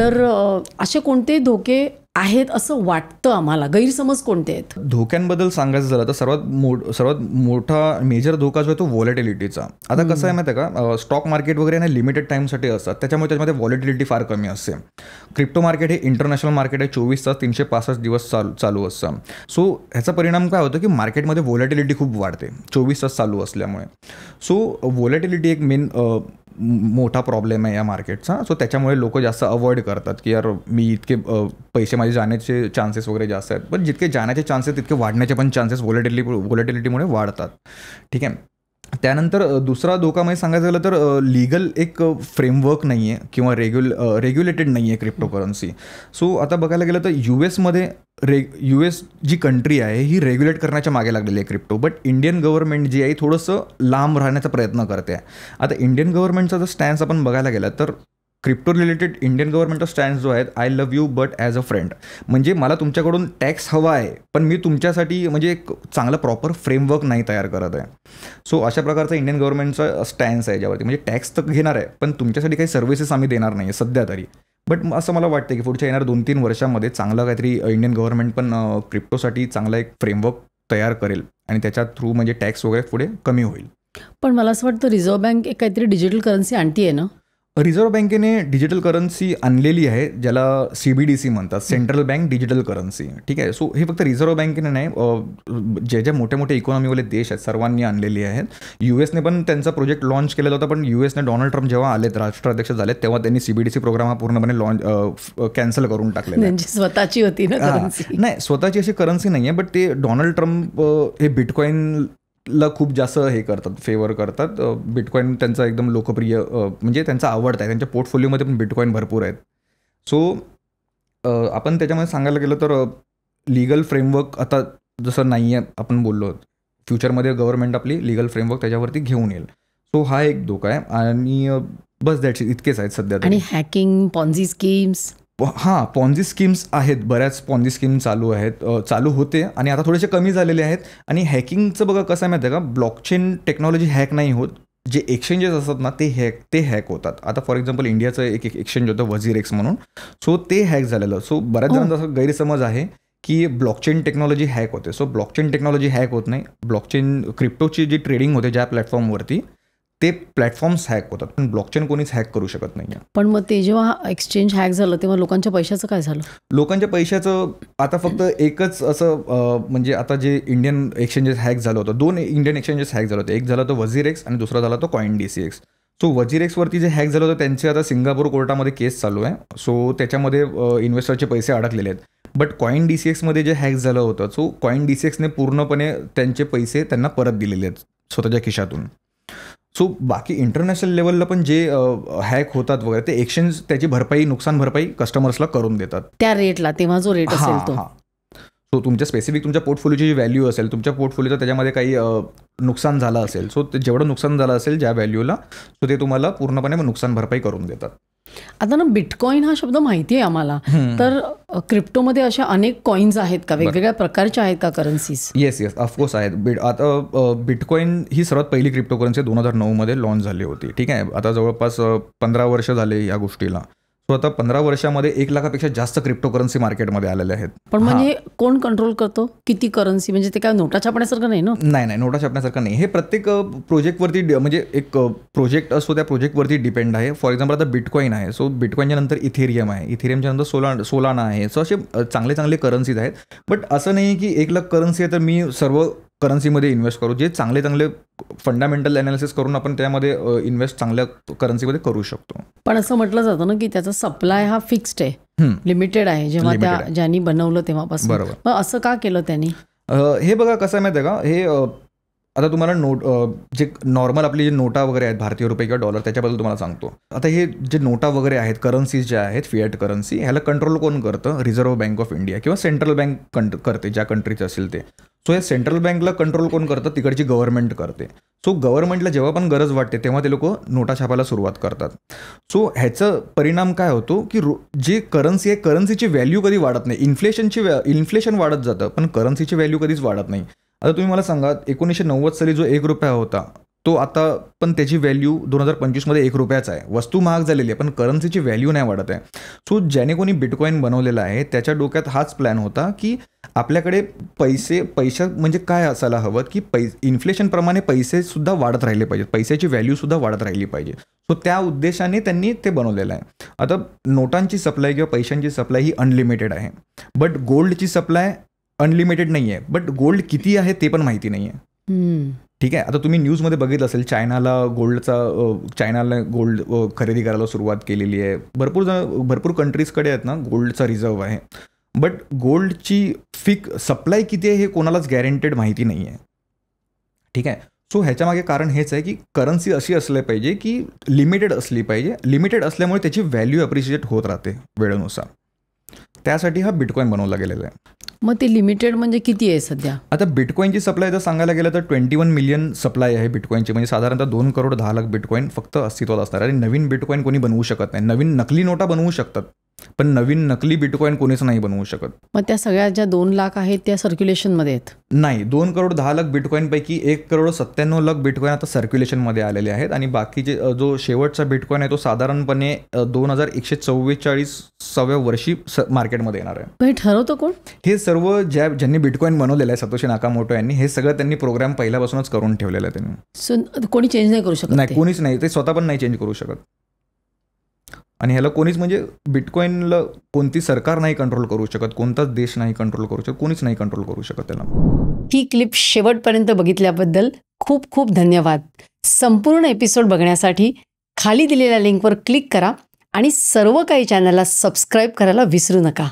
तर असे कोणते धोके आहेत असं वाटतं आम्हाला, गैरसमज कोणते आहेत? धोक्यांबद्दल सांगायचं झालं तर सर्वात मोठा मेजर धोका जो आहे तो व्हॉलेटिलिटीचा. आता कसं आहे माहिती आहे का, स्टॉक मार्केट वगैरे ना लिमिटेड टाईमसाठी असतात, त्याच्यामुळे त्याच्यामध्ये व्हॉलेटिलिटी फार कमी असते. क्रिप्टो मार्केट हे इंटरनॅशनल मार्केट आहे, 24 तास 365 दिवस चालू असतं. सो ह्याचा परिणाम काय होतो की मार्केटमध्ये व्हॉलेटिलिटी खूप वाढते 24 तास चालू असल्यामुळे. सो व्हॉलेटिलिटी एक मेन मोठा प्रॉब्लेम आहे या मार्केटचा. सो त्याच्यामुळे लोक जास्त अवॉइड करतात की यार मी इतके पैसे माझे जाण्याचे चान्सेस वगैरे जास्त आहेत. पण जितके जाण्याचे चान्सेस तितके वाढण्याचे पण चान्सेस व्हॉलेटिलिटीमुळे वाढतात. ठीक आहे. त्यानंतर दुसरा धोका म्हणजे सांगायचं झालं तर लिगल एक फ्रेमवर्क नाही आहे किंवा रेग्युलेटेड नाही आहे क्रिप्टो करन्सी. सो आता बघायला गेलं तर US जी कंट्री आहे ही रेग्युलेट करण्याच्या मागे लागलेली आहे क्रिप्टो. बट इंडियन गव्हर्नमेंट जी आहे थोडंसं लांब राहण्याचा प्रयत्न करते आहे. आता इंडियन गव्हर्नमेंटचा जर स्टॅन्स आपण बघायला गेला तर क्रिप्टो रिलेटेड इंडियन गव्हर्नमेंटचा स्टॅन्स जो आहे, I love you but as a friend. म्हणजे मला तुमच्याकडून टॅक्स हवा आहे पण मी तुमच्यासाठी म्हणजे एक चांगलं प्रॉपर फ्रेमवर्क नाही तयार करत आहे. सो अशा प्रकारचा इंडियन गव्हर्नमेंटचा स्टॅन्स आहे ज्यावरती म्हणजे टॅक्स तर घेणार आहे पण तुमच्यासाठी काही सर्व्हिसेस आम्ही देणार नाही आहे सध्या तरी. बट असं मला वाटतं की पुढच्या येणाऱ्या 2-3 वर्षामध्ये चांगलं काहीतरी इंडियन गव्हर्नमेंट पण क्रिप्टोसाठी चांगला एक फ्रेमवर्क तयार करेल आणि त्याच्या थ्रू म्हणजे टॅक्स वगैरे पुढे कमी होईल. पण मला असं वाटतं रिझर्व्ह बँक एक काहीतरी डिजिटल करन्सी आणती आहे ना? रिझर्व्ह बँकेने डिजिटल करन्सी आणलेली आहे ज्याला CBDC म्हणतात, सेंट्रल बँक डिजिटल करन्सी. ठीक आहे. सो हे फक्त रिझर्व्ह बँकेने नाही, जे मोठे मोठे इकॉनॉमीवाले देश आहेत सर्वांनी आणलेली आहेत. USने पण त्यांचा प्रोजेक्ट लॉन्च केलेला होता पण USने डोनाल्ड ट्रम्प जेव्हा आलेत राष्ट्राध्यक्ष झालेत तेव्हा त्यांनी CBDC प्रोग्राम हा पूर्णपणे कॅन्सल करून टाकलेला. म्हणजे स्वतःची होती ना करन्सी? नाही, स्वतःची अशी करन्सी नाही आहे. बट ते डोनाल्ड ट्रम्प हे बिटकॉईन ला खूप जास्त हे करतात, फेवर करतात. बिटकॉईन त्यांचा एकदम लोकप्रिय म्हणजे त्यांचा आवडता आहे, त्यांच्या पोर्टफोलिओमध्ये पण बिटकॉईन भरपूर आहेत. सो आपण त्याच्यामध्ये सांगायला गेलं तर लिगल फ्रेमवर्क आता जसं नाही आहे आपण बोललो, फ्युचरमध्ये गव्हर्नमेंट आपली लिगल फ्रेमवर्क त्याच्यावरती घेऊन येईल. सो हा एक धोका आहे आणि बस दॅट्स इतकेच आहेत सध्या. आणि हॅकिंग, पॉन्झी स्कीम्स. हां, पॉन्झी स्कीम्स आहेत, बऱ्याच पॉन्झी स्कीम चालू आहेत, चालू होते आणि आता थोडेसे कमी झालेले आहेत. आणि हॅकिंगचं बघा कसं आहे माहिती आहे का, ब्लॉकचेन टेक्नॉलॉजी हॅक नाही होत, जे एक्सचेंजेस असतात ना ते हॅक होतात. आता फॉर एक्झाम्पल इंडियाचं एक एक्सचेंज होतं WazirX म्हणून, सो ते हॅक झालेलं. सो बऱ्याच जणांचा असा गैरसमज आहे की ब्लॉकचेन टेक्नॉलॉजी हॅक होते. सो ब्लॉकचेन टेक्नॉलॉजी हॅक होत नाही. ब्लॉकचेन क्रिप्टोची जी ट्रेडिंग होते ज्या प्लॅटफॉर्मवरती ते प्लॅटफॉर्म्स हॅक होतात पण ब्लॉकचेन कोणीच हॅक करू शकत नाही. पण मग ते जेव्हा एक्सचेंज हॅक झालं तेव्हा लोकांच्या पैशाचं काय झालं? लोकांच्या पैशाचं आता फक्त एकच असं म्हणजे आता जे इंडियन एक्सचेंजेस हॅक झालं होतं, 2 इंडियन एक्सचेंजेस हॅक झालं होतं. एक झाला तो WazirX आणि दुसरा झाला तो CoinDCX. सो WazirXवरती जे हॅक झालं होतं त्यांचे आता सिंगापूर कोर्टामध्ये केस चालू आहे. सो त्याच्यामध्ये इन्व्हेस्टरचे पैसे अडकलेले आहेत. बट CoinDCXमध्ये जे हॅक झालं होतं, सो CoinDCXने पूर्णपणे त्यांचे पैसे त्यांना परत दिलेले आहेत स्वतःच्या खिशातून. सो बाकी इंटरनॅशनल लेवलला पण जे हॅक होतात वगैरे ते एक्सचेंज त्याची नुकसान भरपाई कस्टमर्सला करून देतात त्या रेटला, तेव्हा जो रेट असेल तो. सो तुमच्या स्पेसिफिक तुमच्या पोर्टफोलिओची जी व्हॅल्यू असेल, तुमच्या पोर्टफोलिओचं त्याच्यामध्ये काही नुकसान झालं असेल, सो ते जेवढं नुकसान झालं असेल ज्या व्हॅल्यूला, सो ते तुम्हाला पूर्णपणे नुकसान भरपाई करून देतात. आता ना बिटकॉईन हा शब्द माहिती आहे आम्हाला, तर क्रिप्टोमध्ये अशा अनेक कॉईन्स आहेत का, वेगवेगळ्या प्रकारच्या आहेत का करन्सीज? येस ऑफकोर्स आहेत. आता बिटकॉईन ही सर्वात पहिली क्रिप्टो करन्सी 2009 लॉन्च झाली होती. ठीक आहे. आता जवळपास 15 वर्ष झाले या गोष्टीला. सो आता 15 वर्षामध्ये 1 लाखापेक्षा जास्त क्रिप्टो करन्सी मार्केटमध्ये आलेल्या आहेत. पण म्हणजे कोण कंट्रोल करतो किती करन्सी? म्हणजे ते काय नोटा छापण्यासारखं नाही ना? नाही, नोटा छापण्यासारखं नाही. हे प्रत्येक प्रोजेक्टवरती म्हणजे एक प्रोजेक्ट असतो त्या प्रोजेक्टवरती डिपेंड आहे. फॉर एक्झाम्पल आता बिटकॉईन आहे, सो बिटकॉईनच्या नंतर इथेरियम आहे, इथेरियमच्या नंतर सोलाना आहे. सो असे चांगले करन्सीज आहेत. बट असं नाही की 1 लाख करन्सी आहे तर मी सर्व करन्सीमध्ये इन्व्हेस्ट करू. जे चांगले फंडामेंटल अनालिसिस करून आपण त्यामध्ये इन्व्हेस्ट चांगल्या करन्सीमध्ये करू शकतो. पण असं म्हटलं जातं ना की त्याचा सप्लाय हा फिक्स्ड आहे, लिमिटेड आहे, जेव्हा ज्यांनी बनवलं तेव्हापासून. बरोबर. मग असं का केलं त्यांनी? हे बघा कसं आहे माहिती आहे का, हे आता तुम्हाला जे नॉर्मल आपली जे नोटा वगैरे आहेत, भारतीय रुपये किंवा डॉलर, त्याच्याबद्दल तुम्हाला सांगतो. आता हे जे नोटा वगैरे आहेत, करन्सीज ज्या आहेत, फिएट करन्सी, ह्याला कंट्रोल कोण करतं? रिझर्व्ह बँक ऑफ इंडिया किंवा सेंट्रल बँक करते, ज्या कंट्रीचं असेल ते. सो या सेंट्रल बँकला कंट्रोल कोण करतं? तिकडची गव्हर्नमेंट करते. सो गव्हर्नमेंटला जेव्हा पण गरज वाटते तेव्हा ते लोक नोटा छापायला सुरुवात करतात. सो ह्याचा परिणाम काय होतो की जे करन्सी आहे, करन्सीची व्हॅल्यू कधी वाढत नाही. इन्फ्लेशन वाढत जातं पण करन्सीची व्हॅल्यू कधीच वाढत नाही. आता तुम्ही मला सांगा, 1990 साली जो 1 रुपया होता, तो आता पण त्याची व्हॅल्यू 2025मध्ये ₹1 आहे. वस्तू महाग झालेली आहे पण करन्सीची व्हॅल्यू नाही वाढत आहे. सो ज्याने कोणी बिटकॉईन बनवलेला आहे त्याच्या डोक्यात हाच प्लॅन होता की आपल्याकडे पैसा म्हणजे काय असायला हवं की इन्फ्लेशनप्रमाणे पैसे सुद्धा वाढत राहिले पाहिजेत, पैशाची व्हॅल्यू सुद्धा वाढत राहिली पाहिजे. सो त्या उद्देशाने त्यांनी ते बनवलेलं आहे. आता नोटांची सप्लाय किंवा पैशांची सप्लाय ही अनलिमिटेड आहे, बट गोल्डची सप्लाय अनलिमिटेड नाही आहे. बट गोल्ड किती आहे ते पण माहिती नाही आहे. ठीक आहे. आता तुम्ही न्यूजमध्ये बघितलं असेल चायनाला गोल्ड खरेदी करायला सुरुवात केलेली आहे. भरपूर कंट्रीजकडे आहेत ना गोल्डचा रिझर्व्ह आहे. बट गोल्डची सप्लाय किती आहे हे कोणालाच गॅरंटेड माहिती नाही आहे. ठीक आहे. सो ह्याच्यामागे कारण हेच आहे की करन्सी अशी असली पाहिजे की लिमिटेड असली पाहिजे. लिमिटेड असल्यामुळे त्याची व्हॅल्यू अप्रिशिएट होत राहते वेळेनुसार. त्यासाठी हा बिटकॉईन बनवला गेलेला आहे. मग ते लिमिटेड म्हणजे किती आहे सध्या? आता बिटकॉईनची सप्लाय जर सांगायला गेलं तर 21 मिलियन सप्लाय आहे बिटकॉईनची. म्हणजे साधारणतः 2,10,00,000 बिटकॉईन फक्त अस्तित्वात असणार आहे. आणि नवीन बिटकॉईन कोणी बनवू शकत नाही. नवीन नकली नोटा बनवू शकतात पण नवीन नकली बिटकॉईन कोणीच नाही बनवू शकत. मग त्या सगळ्या ज्या 2 लाख आहेत त्या सर्क्युलेशनमध्ये आहेत? नाही, 2,10,00,000 बिटकॉईनपैकी 1,97,00,000 बिटकॉईन आता सर्क्युलेशनमध्ये आलेले आहेत. आणि बाकीचे जो शेवटचा बिटकॉईन आहे तो साधारणपणे 2144व्या वर्षी मार्केटमध्ये येणार आहे. हे ठरवतं कोण? हे सर्व ज्यांनी बिटकॉईन बनवलेलं आहे सतोशी नाकामोटो यांनी, हे सगळं त्यांनी प्रोग्राम पहिल्यापासूनच करून ठेवलेलं आहे त्यांनी. सो कोणी चेंज नाही करू शकत? नाही, कोणीच नाही. ते स्वतः पण नाही चेंज करू शकत. आणि ह्याला कोणीच म्हणजे बिटकॉईनला कोणती सरकार नाही कंट्रोल करू शकत, कोणताच देश नाही कंट्रोल करू शकत, कोणीच नाही कंट्रोल करू शकत त्याला. ही क्लिप शेवटपर्यंत बघितल्याबद्दल खूप खूप धन्यवाद. संपूर्ण एपिसोड बघण्यासाठी खाली दिलेल्या लिंकवर क्लिक करा आणि सर्व काही चॅनलला सबस्क्राईब करायला विसरू नका.